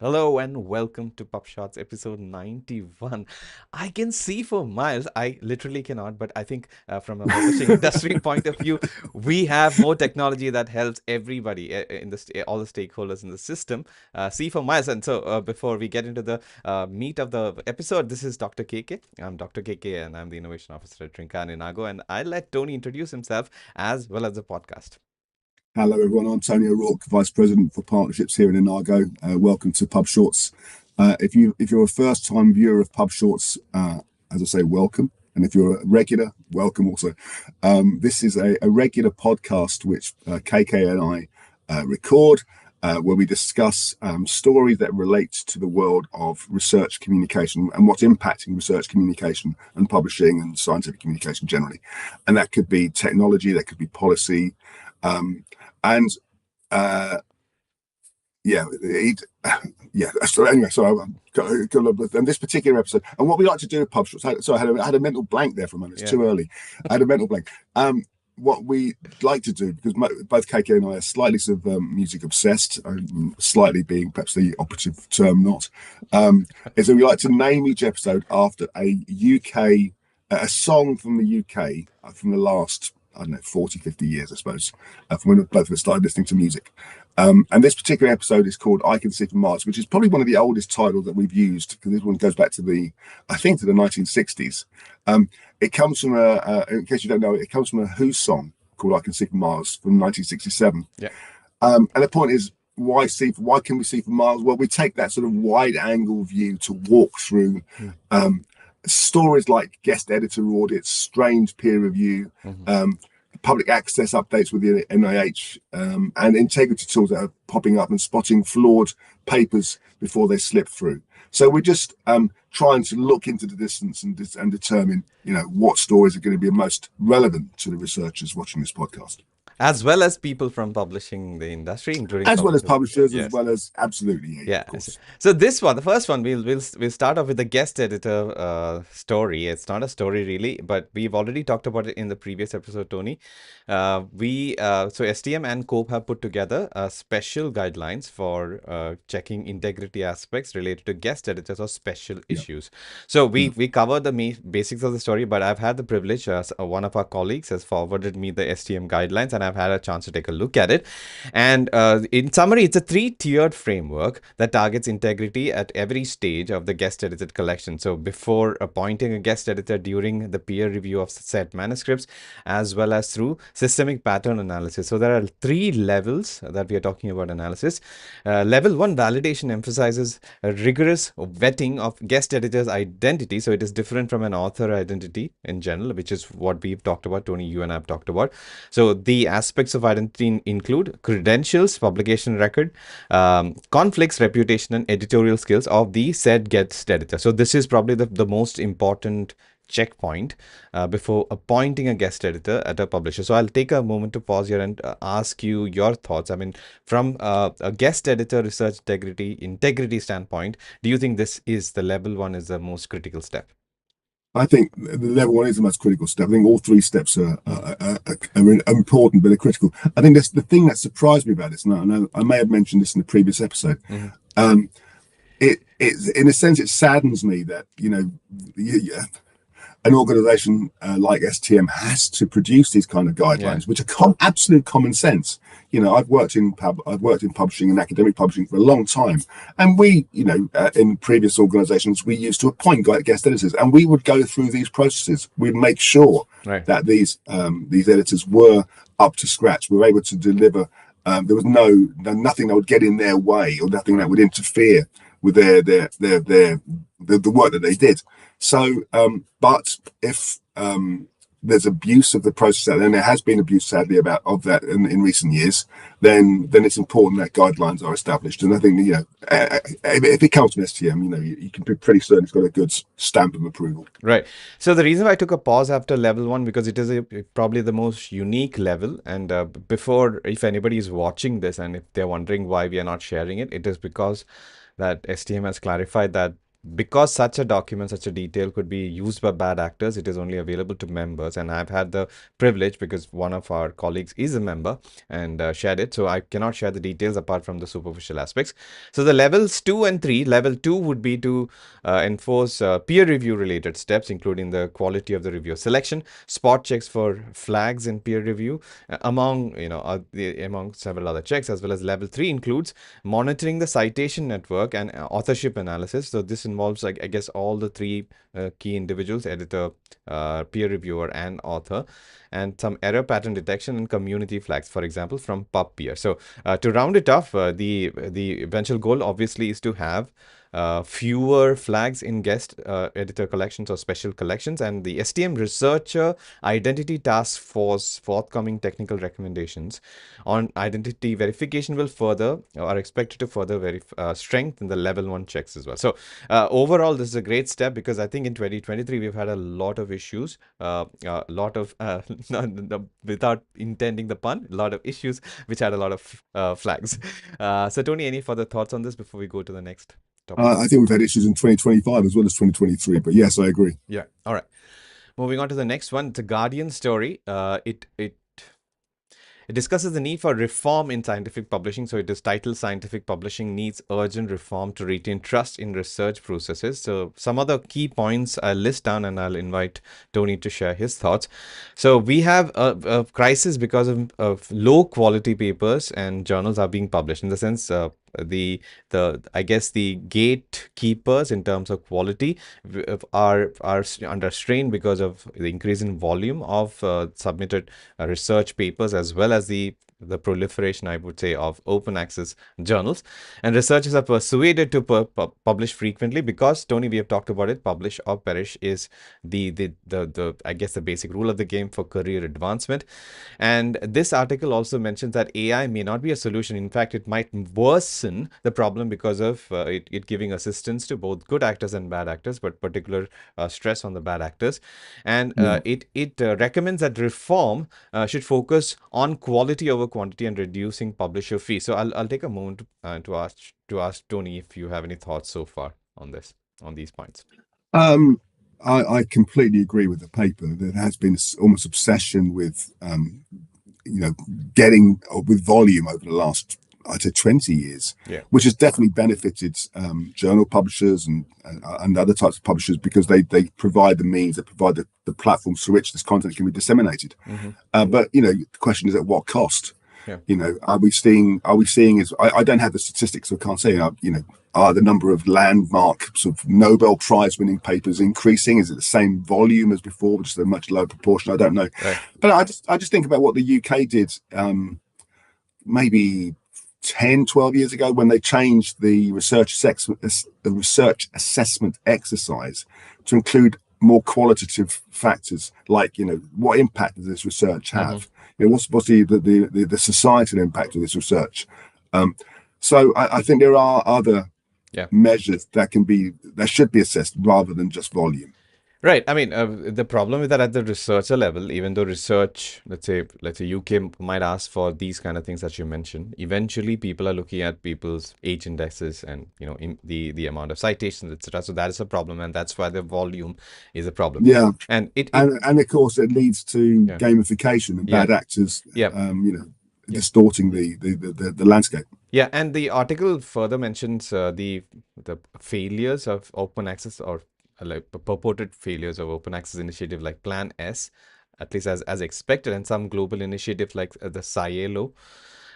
Hello and welcome to PubShorts episode 91. I can see for miles. I literally cannot, but I think from a publishing industry point of view, we have more technology that helps everybody in all the stakeholders in the system see for miles. And so, before we get into the meat of the episode, this is Dr. KK. I'm Dr. KK, and I'm the innovation officer at Trinca and Inago. And I'll let Tony introduce himself as well as the podcast. Hello, everyone. I'm Tony O'Rourke, Vice President for Partnerships here in Inago. Welcome to PubShorts. If you're a first-time viewer of PubShorts, as I say, welcome. And if you're a regular, welcome also. This is a regular podcast which KK and I record, where we discuss stories that relate to the world of research communication and what's impacting research communication and publishing and scientific communication generally. And that could be technology, that could be policy. And yeah, yeah. So anyway, and this particular episode, and what we like to do with PubShorts. So I had a mental blank there for a moment. It's too early. I had a mental blank. What we like to do, because both KK and I are slightly sort of music obsessed, slightly being perhaps the operative term, not, is that we like to name each episode after a song from the UK from the last, I don't know, 40, 50 years, I suppose, from when both of us started listening to music. And this particular episode is called I Can See From Mars, which is probably one of the oldest titles that we've used, because this one goes back to the 1960s. It comes from in case you don't know, it comes from a Who song called I Can See From Mars from 1967. Yeah. And the point is, why can we see from Mars? Well, we take that sort of wide angle view to walk through stories like guest editor audits, strange peer review, public access updates with the NIH, and integrity tools that are popping up and spotting flawed papers before they slip through. So we're just trying to look into the distance and determine, what stories are going to be most relevant to the researchers watching this podcast. As well as people from publishing the industry, including as well as publishers, yes. as well as absolutely, yeah. Of course. So this one, the first one, we'll start off with the guest editor story. It's not a story really, but we've already talked about it in the previous episode, Tony. So STM and COPE have put together special guidelines for checking integrity aspects related to guest editors or special issues. So we covered the basics of the story, but I've had the privilege, one of our colleagues has forwarded me the STM guidelines, and I've had a chance to take a look at it. And in summary, it's a 3-tiered framework that targets integrity at every stage of the guest edited collection. So before appointing a guest editor, during the peer review of said manuscripts, as well as through systemic pattern analysis. So there are 3 levels that we are talking about analysis. Level 1 validation emphasizes a rigorous vetting of guest editor's identity. So it is different from an author identity in general, which is what we've talked about, Tony, you and I have talked about. So the aspects of identity include credentials, publication record, conflicts, reputation, and editorial skills of the said guest editor. So this is probably the most important checkpoint before appointing a guest editor at a publisher. So I'll take a moment to pause here and ask you your thoughts. I mean, from a guest editor research integrity standpoint, do you think this is the level 1 is the most critical step? I think the level 1 is the most critical step. I think all 3 steps are important, but they're critical. I think that's the thing that surprised me about this. Now, I know I may have mentioned this in the previous episode. It in a sense, it saddens me that an organization like STM has to produce these kind of guidelines, which are absolute common sense. I've worked in publishing and academic publishing for a long time, and we, in previous organizations, we used to appoint guest editors, and we would go through these processes. We'd make sure that these editors were up to scratch. We were able to deliver. There was nothing that would get in their way, or nothing that would interfere with the work that they did. So, but if there's abuse of the process, and there has been abuse, sadly, of that in recent years, then it's important that guidelines are established. And I think if it comes to STM, you can be pretty certain it's got a good stamp of approval. Right. So the reason I took a pause after level 1, because it is probably the most unique level. And before, if anybody is watching this and if they're wondering why we are not sharing it, it is because that STM has clarified that because such a document, such a detail could be used by bad actors, it is only available to members. And I've had the privilege, because one of our colleagues is a member and shared it. So I cannot share the details apart from the superficial aspects. So the levels 2 and 3, level 2 would be to enforce peer review related steps, including the quality of the review selection, spot checks for flags in peer review, among several other checks, as well as level 3 includes monitoring the citation network and authorship analysis. So this involves, like, I guess, all the three key individuals: editor, peer reviewer, and author, and some error pattern detection and community flags, for example, from PubPeer. So to round it off, the eventual goal obviously is to have fewer flags in guest editor collections or special collections, and the STM Researcher Identity Task Force forthcoming technical recommendations on identity verification will further, are expected to further strengthen the level 1 checks as well. So overall, this is a great step, because I think in 2023 we've had a lot of issues, a lot of without intending the pun, a lot of issues which had a lot of flags. So Tony, any further thoughts on this before we go to the next topic? I think we've had issues in 2025 as well as 2023, but yes, I agree. Yeah. All right. Moving on to the next one. It's a Guardian story. It discusses the need for reform in scientific publishing. So it is titled "Scientific Publishing Needs Urgent Reform to Retain Trust in Research Processes." So some other key points I'll list down, and I'll invite Tony to share his thoughts. So we have a crisis because of low quality papers and journals are being published. In the sense, the I guess the gatekeepers in terms of quality are under strain because of the increase in volume of submitted research papers, as well as the proliferation, I would say, of open access journals. And researchers are persuaded to publish frequently because, Tony, we have talked about it, publish or perish is the I guess the basic rule of the game for career advancement. And this article also mentions that AI may not be a solution. In fact, it might worsen the problem because of it giving assistance to both good actors and bad actors, but particular stress on the bad actors. And Yeah. it recommends that reform should focus on quality over quantity and reducing publisher fees. So I'll take a moment to ask Tony if you have any thoughts so far on this, on these points. Um, I completely agree with the paper. There has been almost obsession with, getting with volume over the last, I'd say, 20 years, Yeah. which has definitely benefited journal publishers and other types of publishers because they provide the means, they provide the platforms through which this content can be disseminated. But the question is, at what cost? Yeah. Are we seeing is I don't have the statistics, so I can't say, are the number of landmark sort of Nobel Prize winning papers increasing? Is it the same volume as before, just a much lower proportion? I don't know. Right. But I just think about what the UK did maybe 10, 12 years ago when they changed the research assessment exercise to include more qualitative factors, like what impact does this research have? What's the societal impact of this research? So I think there are other Yeah. measures that should be assessed rather than just volume. Right. I mean, the problem is that at the researcher level, even though research, let's say UK might ask for these kind of things that you mentioned, eventually people are looking at people's age indexes and the amount of citations, etc. So that is a problem, and that's why the volume is a problem. Yeah, and and of course it leads to yeah. gamification and bad actors. Yeah. Distorting the landscape. Yeah, and the article further mentions the failures of open access, or like purported failures of open access initiative like Plan S, at least as expected, and some global initiative like the SciELO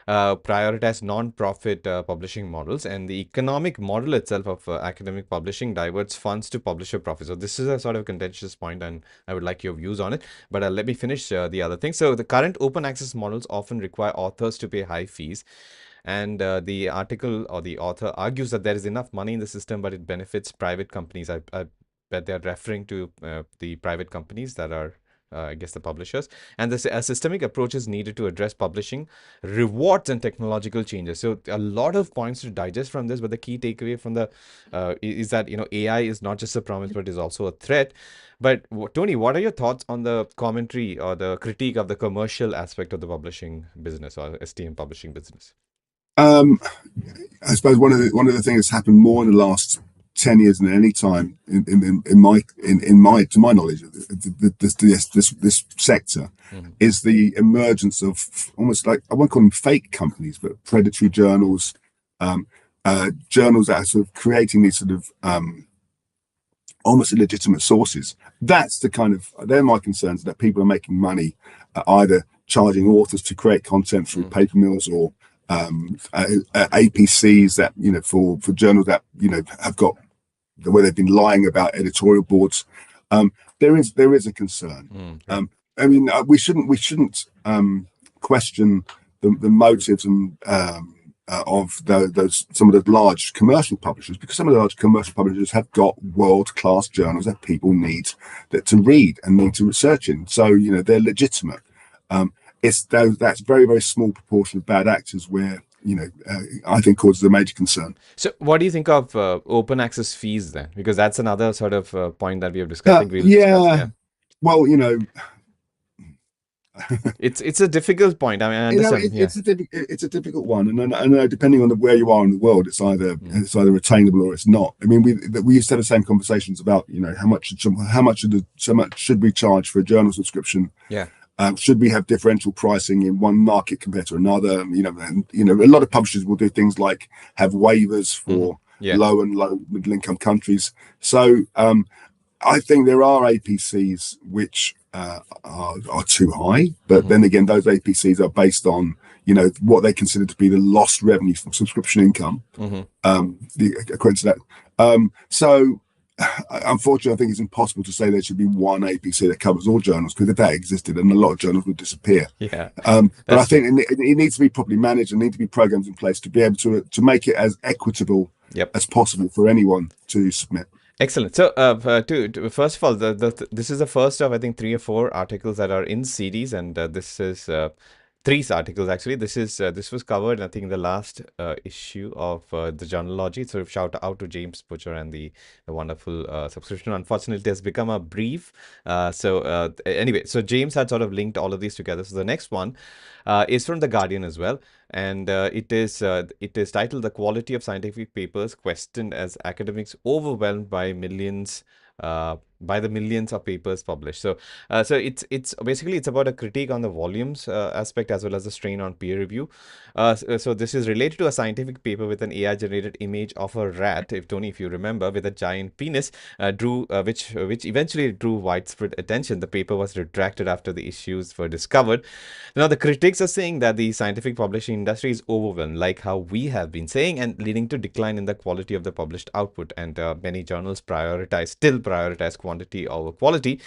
prioritize non-profit publishing models, and the economic model itself of academic publishing diverts funds to publisher profits. So this is a sort of contentious point, and I would like your views on it. But let me finish the other thing. So the current open access models often require authors to pay high fees. And the article or the author argues that there is enough money in the system, but it benefits private companies. I bet they're referring to the private companies that are, I guess, the publishers. And a systemic approach is needed to address publishing rewards and technological changes. So a lot of points to digest from this, but the key takeaway from the is that AI is not just a promise, but is also a threat. But Tony, what are your thoughts on the commentary or the critique of the commercial aspect of the publishing business or STM publishing business? I suppose one of the things that's happened more in the last 10 years and any time to my knowledge, this sector Mhm. is the emergence of almost like, I won't call them fake companies, but predatory journals, um, journals that are sort of creating these sort of almost illegitimate sources. That's the kind of, they're my concerns, that people are making money either charging authors to create content through Mm. paper mills or APCs that, for journals that, have got, where they've been lying about editorial boards. Um, there is a concern. Mm. Right. Um, I mean, we shouldn't question the motives and of those some of the large commercial publishers, because some of the large commercial publishers have got world class journals that people need to read and need to research in. So they're legitimate. Um, it's that's very very small proportion of bad actors where I think causes a major concern. So, what do you think of open access fees then? Because that's another sort of point that we have discussed. I think we'll discuss. Yeah, Yeah, well, it's a difficult point. I mean, I understand. Yeah. it's a difficult one, and I know depending on where you are in the world, Mm. it's either attainable or it's not. I mean, we used to have the same conversations about how much should we charge for a journal subscription? Yeah. Should we have differential pricing in one market compared to another? And a lot of publishers will do things like have waivers Hmm. for Yeah. low middle income countries. So I think there are APCs which are too high, but Hmm. then again, those APCs are based on what they consider to be the lost revenue from subscription income. Hmm. According to that, so unfortunately, I think it's impossible to say there should be one APC that covers all journals, because if that existed, then a lot of journals would disappear. Yeah. But I That's true. think it needs to be properly managed and need to be programs in place to be able to make it as equitable Yep. as possible for anyone to submit. Excellent. So, first of all, this is the first of I think 3 or 4 articles that are in series, and this is 3 articles actually. This was covered, I think, in the last issue of the Journalogy. So, shout out to James Butcher and the wonderful subscription. Unfortunately, it has become a brief. Anyway, so James had sort of linked all of these together. So, the next one is from the Guardian as well, and it is titled "The Quality of Scientific Papers Questioned as Academics Overwhelmed by the millions of papers published." So it's basically it's about a critique on the volumes aspect as well as the strain on peer review. So this is related to a scientific paper with an AI generated image of a rat, if you remember, with a giant penis, drew which eventually drew widespread attention. The paper was retracted after the issues were discovered. Now, the critics are saying that the scientific publishing industry is overwhelmed, like how we have been saying, and leading to decline in the quality of the published output. And many journals still prioritize quantity over quality.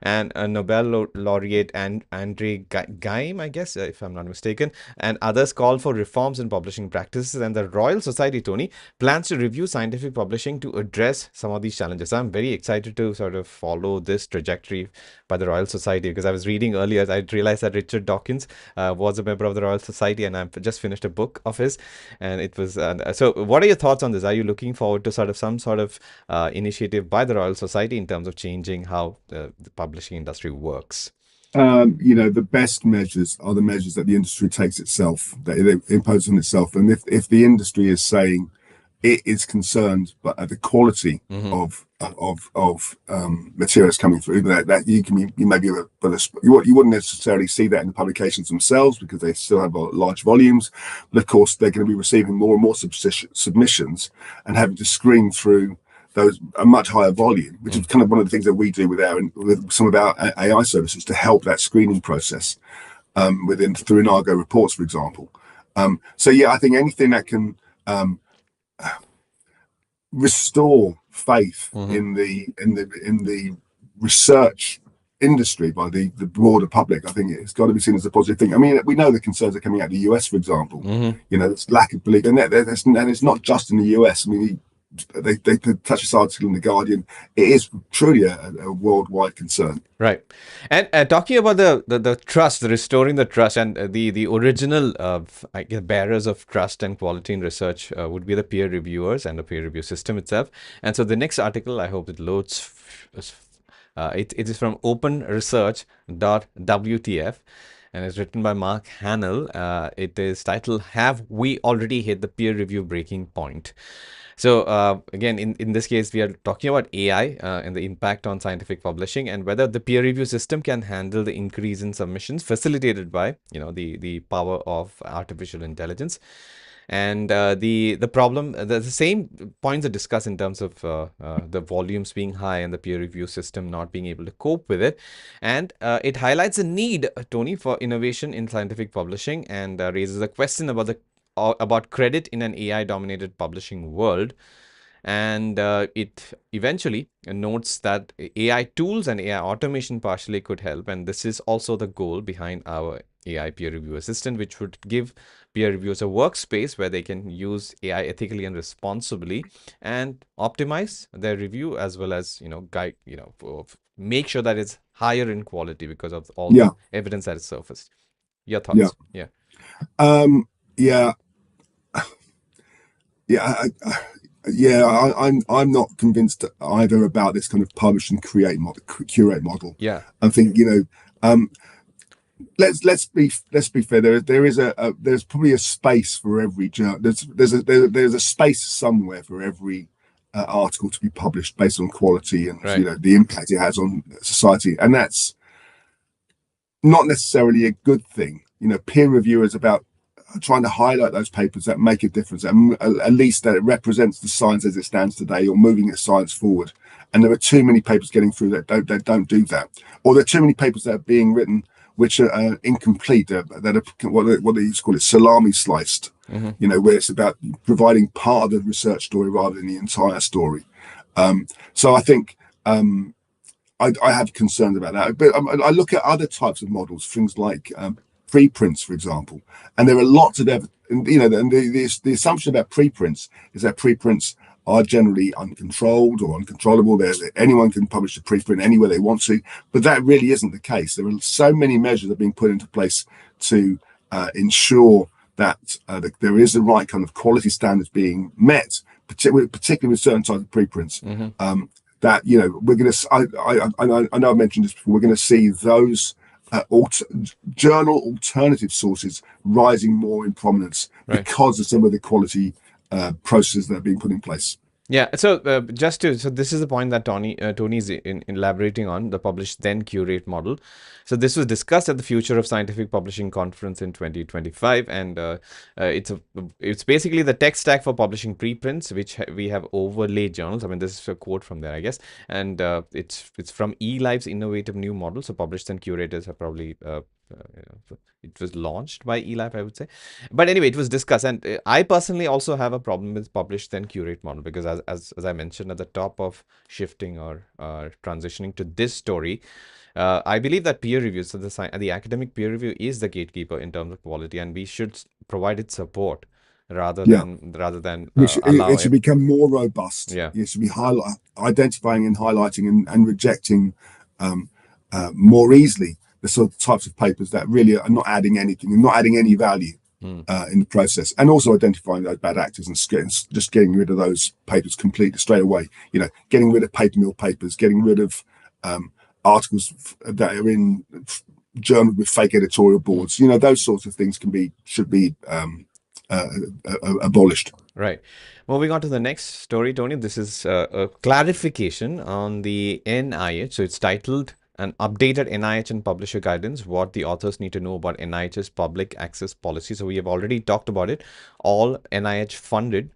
And Nobel laureate Andre Geim, I guess, if I'm not mistaken, and others call for reforms in publishing practices. And the Royal Society, Tony, plans to review scientific publishing to address some of these challenges. I'm very excited to sort of follow this trajectory by the Royal Society, because I was reading earlier, I realized that Richard Dawkins was a member of the Royal Society, and I've just finished a book of his, and it was. So, what are your thoughts on this? Are you looking forward to some sort of initiative by the Royal Society in terms of changing how the publishing industry works? The best measures are the measures that the industry takes itself, that it imposes on itself. And if the industry is saying it is concerned but at the quality Mm-hmm. of materials coming through, that you maybe you wouldn't necessarily see that in the publications themselves, because they still have large volumes, but of course they're going to be receiving more and more submissions and having to screen through those a much higher volume, which is kind of one of the things that we do with some of our AI services to help that screening process through Inago reports, for example. So yeah, I think anything that can restore faith Mm-hmm. in the research industry by the broader public, I think it's got to be seen as a positive thing. I mean, we know the concerns are coming out of the US, for example. Mm-hmm. This lack of belief, and it's not just in the US. I mean, they touch this article in the Guardian. It is truly a worldwide concern. Right. And talking about the trust, restoring the trust, and the original I guess, bearers of trust and quality in research would be the peer reviewers and the peer review system itself. And so the next article, I hope it loads. It is from openresearch.wtf, and it's written by Mark Hannell. It is titled "Have We Already Hit the Peer Review Breaking Point?" So again, in this case, we are talking about AI and the impact on scientific publishing, and whether the peer review system can handle the increase in submissions facilitated by the power of artificial intelligence. And the problem, the same points are discussed in terms of the volumes being high and the peer review system not being able to cope with it. And it highlights a need, Tony, for innovation in scientific publishing, and raises a question about credit in an AI dominated publishing world. And it eventually notes that AI tools and AI automation partially could help. And this is also the goal behind our AI peer review assistant, which would give peer reviewers a workspace where they can use AI ethically and responsibly and optimize their review, as well as guide, make sure that it's higher in quality because of all Yeah, the evidence that is surfaced. Your yeah, thoughts? Yeah. yeah, yeah. I'm not convinced either about this kind of publish and curate model. Yeah. I think let's be fair. There is there's probably a space for every journal. There's a space somewhere for every article to be published based on quality and Right. the impact it has on society, and that's not necessarily a good thing. Peer review is about trying to highlight those papers that make a difference, and at least that it represents the science as it stands today, or moving the science forward. And there are too many papers getting through that don't do that, or there are too many papers that are being written which are incomplete, that are what they used to call it salami sliced. Mm-hmm. Where it's about providing part of the research story rather than the entire story. So I think I have concerns about that. But I look at other types of models, things like preprints, for example, and there are lots of and the assumption about preprints is that preprints are generally uncontrolled or uncontrollable. Anyone can publish a preprint anywhere they want to, but that really isn't the case. There are so many measures that are being put into place to ensure that there is the right kind of quality standards being met, particularly with certain types of preprints. Mm-hmm. That we're going to. I know I mentioned this before. We're going to see those journal alternative sources rising more in prominence Right. because of some of the quality processes that are being put in place. Yeah, so so this is the point that Tony is elaborating on, the publish then curate model. So this was discussed at the Future of Scientific Publishing conference in 2025, and it's basically the tech stack for publishing preprints, which we have overlaid journals. I mean, this is a quote from there, I guess, and it's from eLife's innovative new model. So publish then curators have probably it was launched by eLife, I would say. But anyway, it was discussed, and I personally also have a problem with publish then curate model, because as I mentioned at the top of shifting or transitioning to this story, I believe that peer review, so the academic peer review is the gatekeeper in terms of quality, and we should provide it support rather Yeah, than it allow should it. become more robust. Yeah. It should be identifying and highlighting and rejecting more easily the sort of types of papers that really are not adding anything and not adding any value Mm. in the process, and also identifying those bad actors and just getting rid of those papers completely straight away. Getting rid of paper mill papers, getting rid of articles that are in journals with fake editorial Mm. boards. Those sorts of things should be abolished. Right. Moving on to the next story, Tony. This is a clarification on the NIH. So it's titled An Updated NIH and Publisher Guidance, what the authors need to know about NIH's public access policy. So we have already talked about it. All NIH funded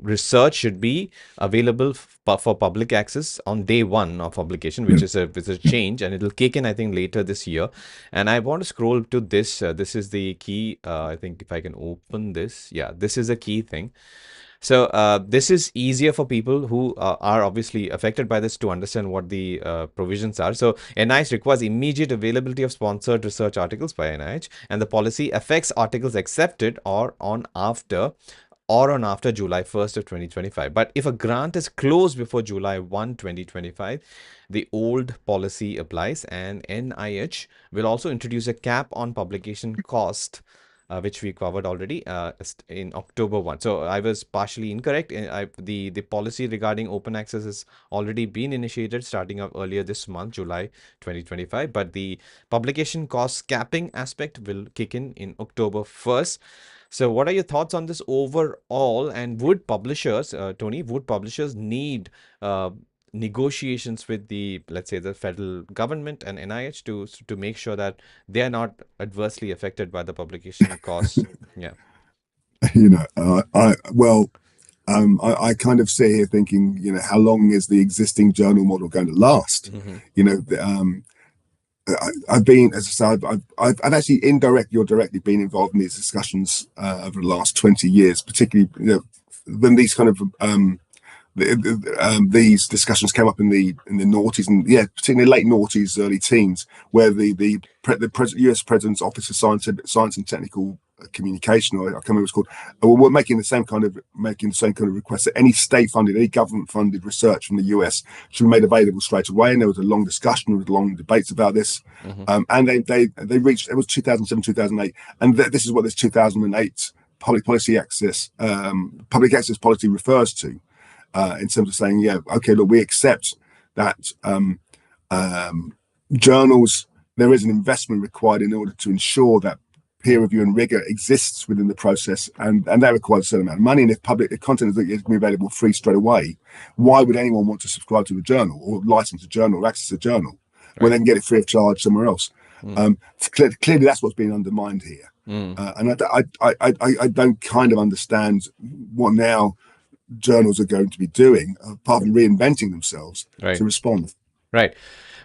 research should be available for public access on day one of publication, which is a change, and it'll kick in, I think, later this year. And I want to scroll to this. This is the key. I think if I can open this, yeah, this is a key thing. So this is easier for people who are obviously affected by this to understand what the provisions are. So NIH requires immediate availability of sponsored research articles by NIH, and the policy affects articles accepted or on after July 1st of 2025. But if a grant is closed before July 1, 2025, the old policy applies, and NIH will also introduce a cap on publication cost which we covered already in October 1. So I was partially incorrect. The policy regarding open access has already been initiated starting up earlier this month, July 2025. But the publication cost capping aspect will kick in October 1st. So what are your thoughts on this overall? And would publishers, Tony, would publishers need uh, negotiations with the, let's say, the federal government and NIH to make sure that they are not adversely affected by the publication costs? Yeah. You know, I kind of sit here thinking, you know, how long is the existing journal model going to last? Mm-hmm. You know, I've been, as I said, I've actually indirectly or directly been involved in these discussions over the last 20 years, particularly, you know, when these kind of these discussions came up in the noughties and particularly late noughties, early teens, where the U.S. President's Office of Science and Technical Communication, or I can't remember what it's called, were making the same kind of request that any state-funded, any government-funded research from the US should be made available straight away. And there was a long discussion, there was long debates about this, and they reached, it was 2007, 2008, and this is what this 2008 public access policy refers to. In terms of saying, yeah, okay, look, we accept that journals, there is an investment required in order to ensure that peer review and rigor exists within the process, and that requires a certain amount of money. And if content is going to be available free straight away, why would anyone want to subscribe to a journal or license a journal or access a journal when they can get it free of charge somewhere else? Clearly, that's what's being undermined here. And I don't kind of understand what now journals are going to be doing, apart from reinventing themselves to respond. Right.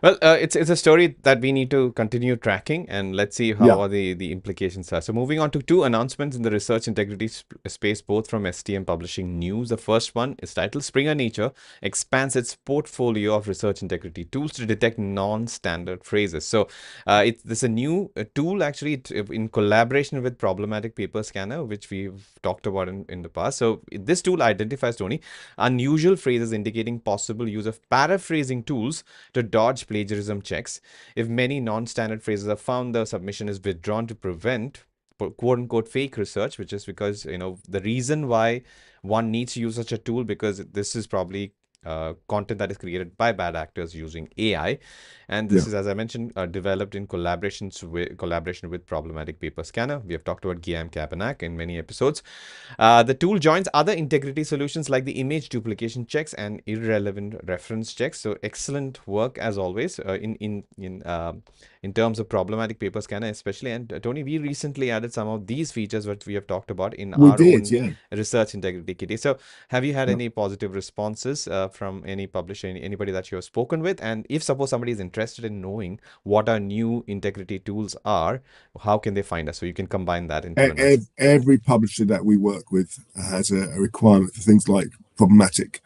Well, it's a story that we need to continue tracking, and let's see how are the implications are. So moving on to two announcements in the research integrity space, both from STM Publishing News. The first one is titled Springer Nature expands its portfolio of research integrity tools to detect non-standard phrases. So this is a new tool actually in collaboration with Problematic Paper Scanner, which we've talked about in the past. So this tool identifies, Tony, unusual phrases indicating possible use of paraphrasing tools to dodge plagiarism checks. If many non-standard phrases are found, the submission is withdrawn to prevent quote-unquote fake research, which is because, you know, the reason why one needs to use such a tool, because this is probably content that is created by bad actors using AI. And this is, as I mentioned, developed in collaboration with Problematic Paper Scanner. We have talked about Guillaume Cabernac in many episodes. The tool joins other integrity solutions like the image duplication checks and irrelevant reference checks. So excellent work as always in terms of Problematic Paper Scanner, especially. And Tony, we recently added some of these features that we have talked about in our own research integrity kitty. So have you had any positive responses from any publisher, anybody that you have spoken with? And if suppose somebody is interested in knowing what our new integrity tools are, how can they find us? So you can combine that into every publisher that we work with has a requirement for things like problematic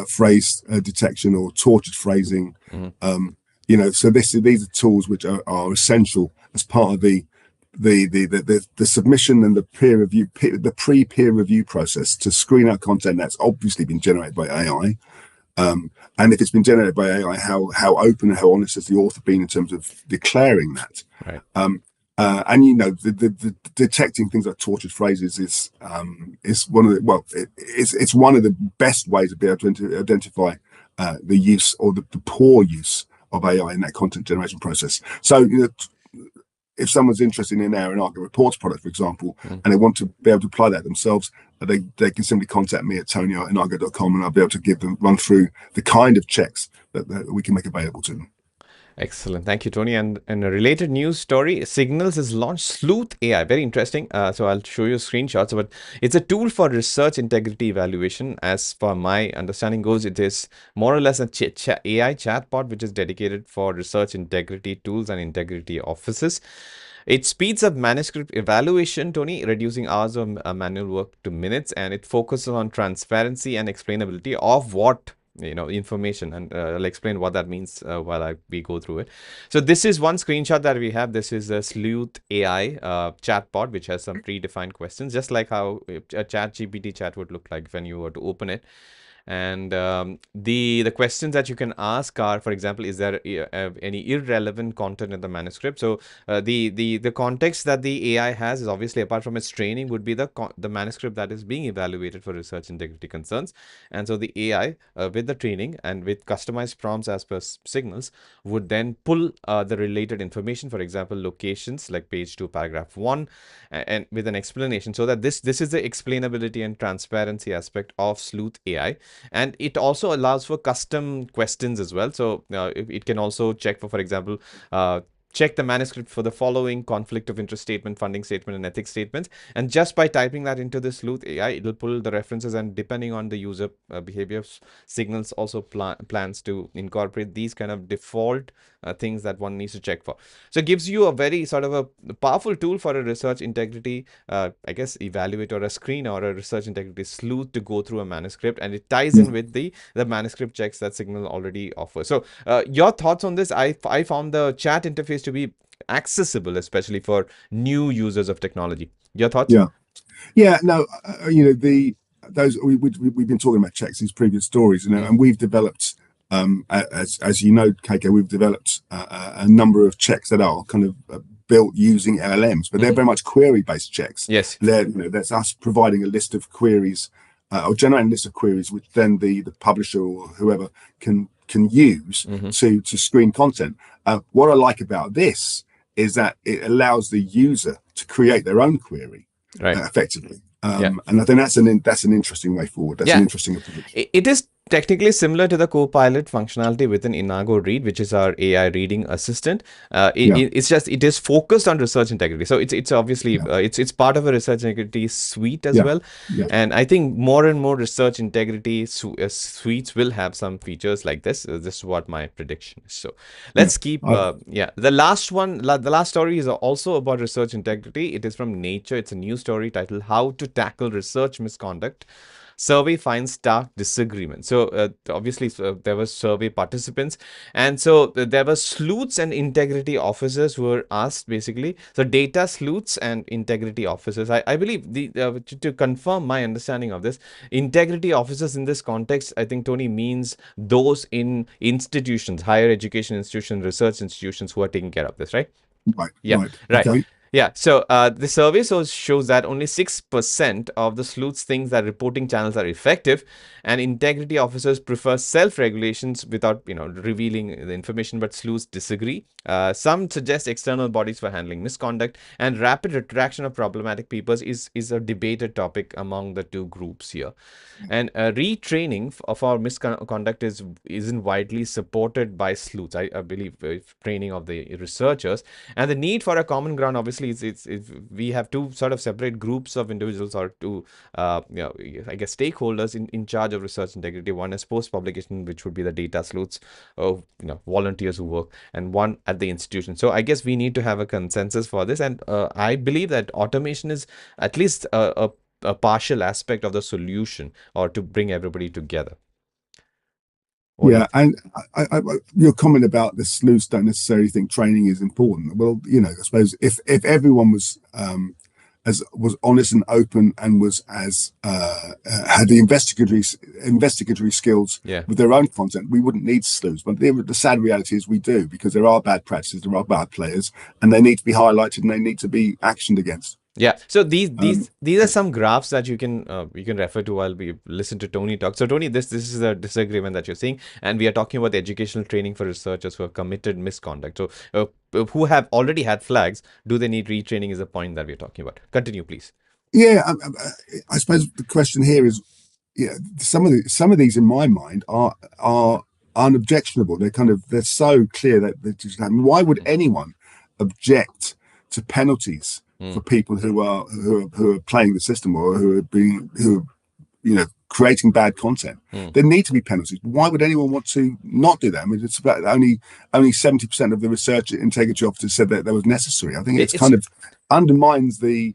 phrase detection or tortured phrasing. You know, so these are tools which are essential as part of the submission and the peer review, the pre-peer review process to screen out content that's obviously been generated by AI. And if it's been generated by AI, how open and how honest has the author been in terms of declaring that? Right. And you know, the detecting things like tortured phrases is one of the it's one of the best ways to be able to identify the use or the poor use of AI in that content generation process. So, you know, if someone's interested in our Argo Reports product, for example, and they want to be able to apply that themselves, they can simply contact me at tony@inargo.com, and I'll be able to run through the kind of checks that we can make available to them. Excellent. Thank you, Tony. And a related news story, Signals has launched Sleuth AI. Very interesting. So I'll show you screenshots, but it's a tool for research integrity evaluation. As for my understanding goes, it is more or less a AI chatbot, which is dedicated for research integrity tools and integrity offices. It speeds up manuscript evaluation, Tony, reducing hours of manual work to minutes, and it focuses on transparency and explainability of what information, and I'll explain what that means while we go through it. So this is one screenshot that we have. This is a Sleuth AI chatbot, which has some predefined questions, just like how a chat GPT chat would look like when you were to open it. And the questions that you can ask are, for example, is there any irrelevant content in the manuscript? So the context that the AI has is obviously, apart from its training, would be the manuscript that is being evaluated for research integrity concerns. And so the AI, with the training and with customized prompts as per signals, would then pull the related information, for example, locations like page 2, paragraph 1, and with an explanation, so that this is the explainability and transparency aspect of Sleuth AI. And it also allows for custom questions as well. So it can also check for example, check the manuscript for the following conflict of interest statement, funding statement, and ethics statements. And just by typing that into the Sleuth AI, it'll pull the references, and depending on the user behavior signals, also plans to incorporate these kind of default things that one needs to check for. So it gives you a very sort of a powerful tool for a research integrity, I guess, evaluate, or a screen, or a research integrity sleuth to go through a manuscript, and it ties in with the manuscript checks that Signal already offers. So your thoughts on this? I found the chat interface to be accessible, especially for new users of technology. Your thoughts? Yeah, no, we've been talking about checks in previous stories, and we've developed, as you know, KK, we've developed a number of checks that are kind of built using LLMs, but they're very much query-based checks. Yes, that's us providing a list of queries, or generating a list of queries, which then the publisher or whoever can use to screen content. What I like about this is that it allows the user to create their own query. right. Effectively. And I think that's an interesting way forward. That's an interesting approach. It is technically similar to the Copilot functionality within Inago Read, which is our AI reading assistant. It's just, it is focused on research integrity. So it's obviously it's part of a research integrity suite as well. And I think more and more research integrity suites will have some features like this. This is what my prediction is. So let's keep the last one. The last story is also about research integrity. It is from Nature. It's a new story titled "How to Tackle Research Misconduct. Survey finds stark disagreement." So obviously there were survey participants, and so there were sleuths and integrity officers who were asked, basically. So data sleuths and integrity officers. I believe to confirm my understanding of this, integrity officers in this context, I think, Tony, means those in institutions, higher education institutions, research institutions, who are taking care of this, right? Right. Okay. Yeah, so the survey shows that only 6% of the sleuths think that reporting channels are effective, and integrity officers prefer self-regulations without, revealing the information, but sleuths disagree. Some suggest external bodies for handling misconduct, and rapid retraction of problematic papers is a debated topic among the two groups here. And retraining of our misconduct isn't widely supported by sleuths. I believe training of the researchers, and the need for a common ground, obviously, we have two sort of separate groups of individuals, or two, I guess, stakeholders in charge of research integrity. One is post-publication, which would be the data sleuths, volunteers who work, and one at the institution. So I guess we need to have a consensus for this, and I believe that automation is at least a partial aspect of the solution, or to bring everybody together. And your comment about the sleuths don't necessarily think training is important. Well, I suppose if everyone was honest and open, and was had the investigatory skills with their own content, we wouldn't need sleuths. But the sad reality is we do, because there are bad practices, there are bad players, and they need to be highlighted, and they need to be actioned against. Yeah, so these are some graphs that you can refer to while we listen to Tony talk. So Tony, this is a disagreement that you're seeing, and we are talking about the educational training for researchers who have committed misconduct. So who have already had flags, do they need retraining, is the point that we're talking about. Continue, please. Yeah, I suppose the question here is, some of these in my mind are unobjectionable. They're so clear that they just happen. Why would anyone object to penalties for people who are playing the system, or who are creating bad content? There need to be penalties. Why would anyone want to not do that? I mean, it's about only 70% of the research integrity officers said that was necessary. I think it's kind of undermines the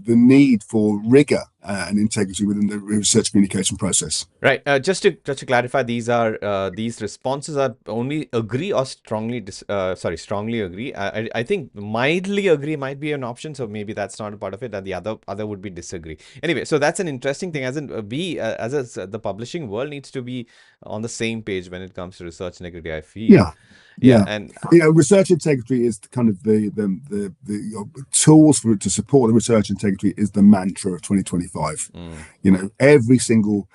need for rigor and integrity within the research communication process. Right. Just to clarify, these responses are only agree or strongly agree. I think mildly agree might be an option, so maybe that's not a part of it, and the other would be disagree. Anyway, so that's an interesting thing. As in, the publishing world needs to be on the same page when it comes to research integrity, I feel. Yeah. Yeah, and research integrity is kind of the tools to support the research integrity is the mantra of 2025. Every single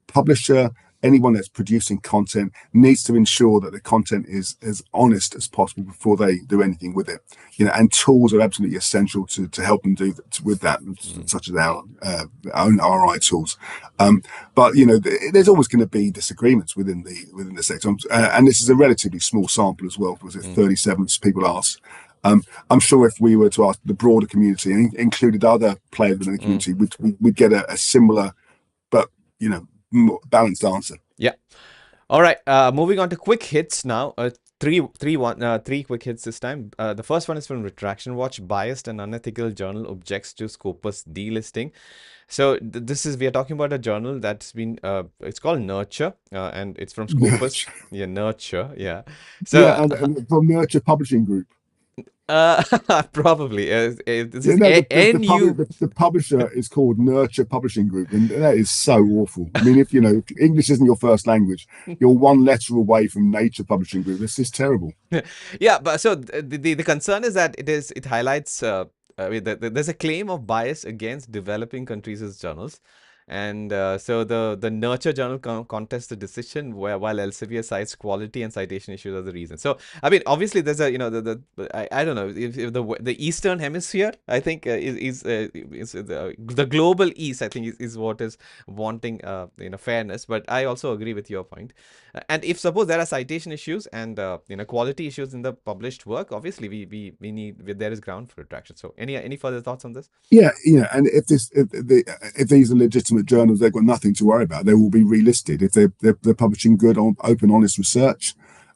publisher, anyone that's producing content, needs to ensure that the content is as honest as possible before they do anything with it. And tools are absolutely essential to help them do with that, such as our own RI tools. But there's always going to be disagreements within the sector, and this is a relatively small sample as well. Was it 37 people asked? I'm sure if we were to ask the broader community and included other players within the community, we'd get a similar, but more balanced answer. Yeah. All right. Moving on to quick hits now. Three quick hits this time. The first one is from Retraction Watch. Biased and unethical journal objects to Scopus delisting. So we are talking about a journal that's been it's called Nurture, and it's from Scopus. Yeah, Nurture. Yeah. So and from Nurture Publishing Group. Probably. The publisher is called Nurture Publishing Group, and that is so awful. I mean, if English isn't your first language, you're one letter away from Nature Publishing Group. This is terrible. Yeah, but so the concern is that it highlights there's a claim of bias against developing countries' journals. And so the Nurture journal contests the decision while Elsevier cites quality and citation issues as the reason. So I mean, obviously there's a I don't know if the Eastern Hemisphere, I think is the global East, I think is what is wanting fairness. But I also agree with your point. And if suppose there are citation issues and quality issues in the published work, obviously we need there is ground for retraction. So any further thoughts on this? Yeah, and if these are legitimate journals, they've got nothing to worry about. They will be relisted if they're publishing good, open, honest research.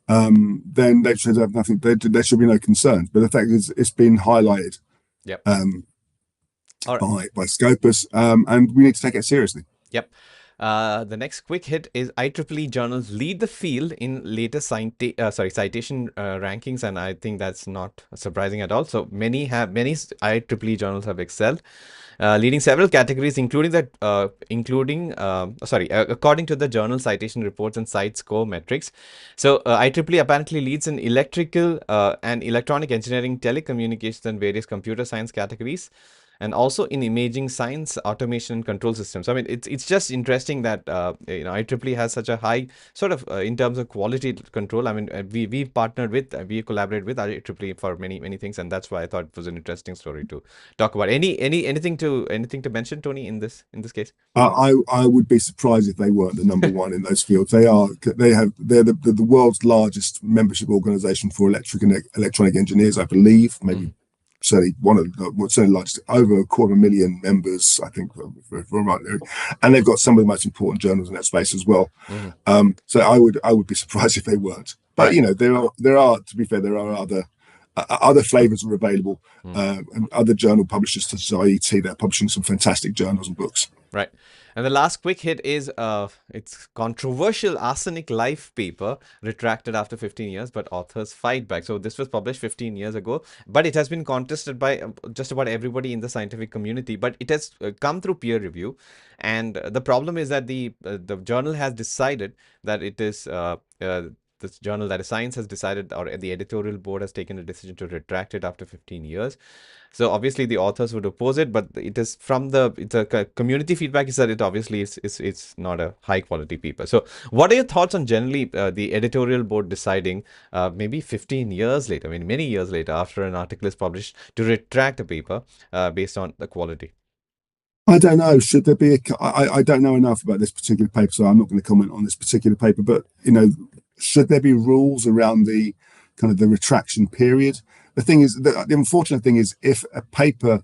Then they should have nothing. There should be no concerns. But the fact is, it's been highlighted. Yep. By Scopus, and we need to take it seriously. Yep. The next quick hit is IEEE journals lead the field in latest citation rankings, and I think that's not surprising at all. So many IEEE journals have excelled, leading several categories, according to the journal citation reports and site score metrics. So IEEE apparently leads in electrical and electronic engineering, telecommunications, and various computer science categories, and also in imaging science, automation, and control systems. I mean, it's just interesting that IEEE has such a high sort of in terms of quality control. I mean, we partnered with, we collaborated with IEEE for many things, and that's why I thought it was an interesting story to talk about. Anything to mention, Tony, in this case? I would be surprised if they weren't the number one in those fields. They're the world's largest membership organisation for electronic engineers, I believe, maybe. Certainly certainly largest, over 250,000 members, I think, and they've got some of the most important journals in that space as well. So I would be surprised if they weren't. But there are to be fair, there are other flavors are available, and other journal publishers such as IET that are publishing some fantastic journals and books. Right. And the last quick hit is it's controversial arsenic life paper retracted after 15 years, but authors fight back. So this was published 15 years ago, but it has been contested by just about everybody in the scientific community, but it has come through peer review. And the problem is that the journal has decided that it is this journal, that is Science, has decided, or the editorial board has taken a decision to retract it after 15 years. So obviously the authors would oppose it, but it is from it's a community feedback is that it obviously it's not a high quality paper. So what are your thoughts on generally the editorial board deciding maybe 15 years later, I mean many years later, after an article is published, to retract a paper based on the quality? I don't know. Should there be I don't know enough about this particular paper, so I'm not going to comment on this particular paper, but should there be rules around the kind of the retraction period? The thing is, the unfortunate thing is, if a paper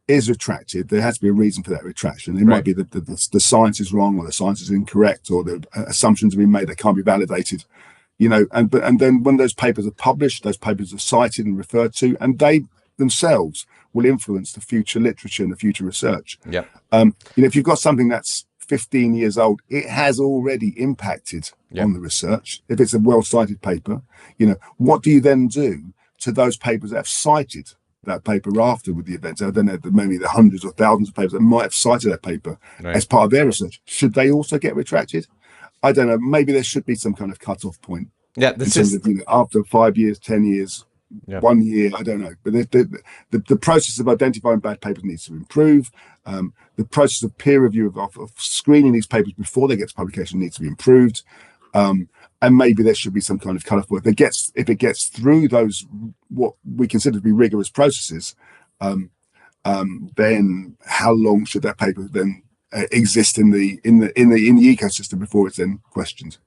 is retracted, there has to be a reason for that retraction. It might be that the science is wrong, or the science is incorrect, or the assumptions have been made that can't be validated. And then when those papers are published, those papers are cited and referred to, and they themselves will influence the future literature and the future research. Yeah. If you've got something that's 15 years old, it has already impacted Yeah. on the research. If it's a well-cited paper, what do you then do to those papers that have cited that paper after with the events? I don't know, maybe the hundreds or thousands of papers that might have cited that paper as part of their research. Should they also get retracted? I don't know. Maybe there should be some kind of cut-off point. Yeah, in terms of after 5 years, 10 years, 1 year, I don't know. But the process of identifying bad papers needs to improve. The process of peer review of screening these papers before they get to publication needs to be improved. And maybe there should be some kind of cut-off point. If it gets through those what we consider to be rigorous processes, then how long should that paper then exist in the ecosystem before it's then questioned?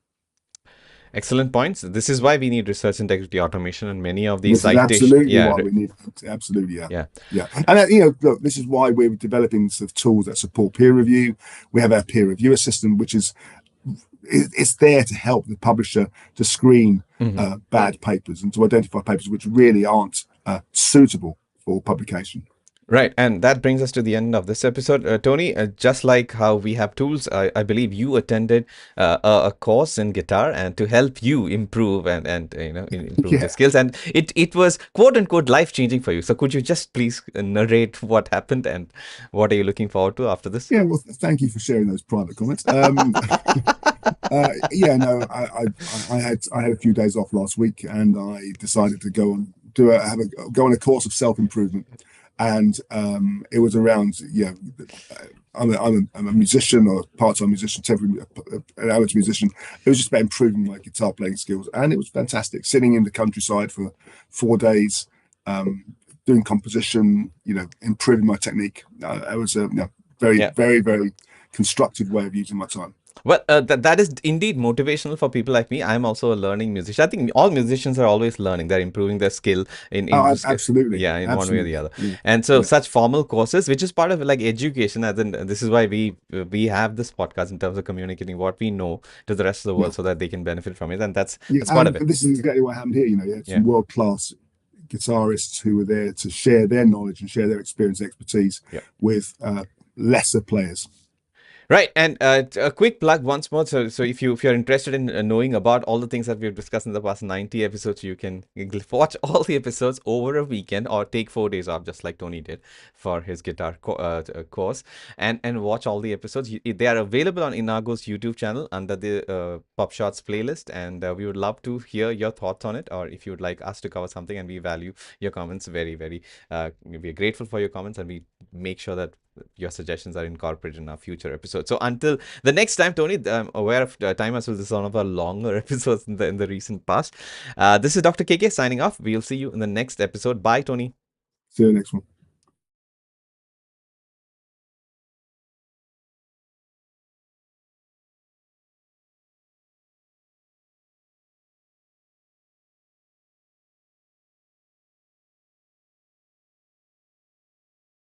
Excellent points. This is why we need research integrity automation, and many of these citations. Absolutely why we need. Absolutely, yeah. And look, this is why we're developing sort of tools that support peer review. We have our peer reviewer system, which is it's there to help the publisher to screen bad papers and to identify papers which really aren't suitable for publication. Right. And that brings us to the end of this episode. Tony, just like how we have tools, I believe you attended a course in guitar and to help you improve and improve your skills. And it was quote unquote life changing for you. So could you just please narrate what happened and what are you looking forward to after this? Yeah, well, thank you for sharing those private comments. I had a few days off last week and I decided to go on a course of self-improvement. And it was around, I'm a musician or a part-time musician, temporary an amateur musician. It was just about improving my guitar playing skills, and it was fantastic. Sitting in the countryside for 4 days, doing composition, improving my technique. It was a very, very, very constructive way of using my time. Well, that is indeed motivational for people like me. I'm also a learning musician. I think all musicians are always learning. They're improving their skill in absolutely. Yeah, in absolutely. one way or the other. Yeah. And so such formal courses, which is part of like education, as in this is why we have this podcast in terms of communicating what we know to the rest of the world so that they can benefit from it. And that's part of it. This is exactly what happened here. You had some world-class guitarists who were there to share their knowledge and share their experience and expertise with lesser players. Right, and a quick plug once more. So if you're interested in knowing about all the things that we've discussed in the past 90 episodes, you can watch all the episodes over a weekend or take 4 days off, just like Tony did for his guitar course, and watch all the episodes. They are available on Inago's YouTube channel under the PubShorts playlist, and we would love to hear your thoughts on it, or if you would like us to cover something, and we value your comments very, very. We are grateful for your comments, and we make sure that your suggestions are incorporated in our future episodes. So until the next time, Tony, I'm aware of time as well. This is one of our longer episodes in the recent past. This is Dr. KK signing off. We'll see you in the next episode. Bye, Tony. See you next one.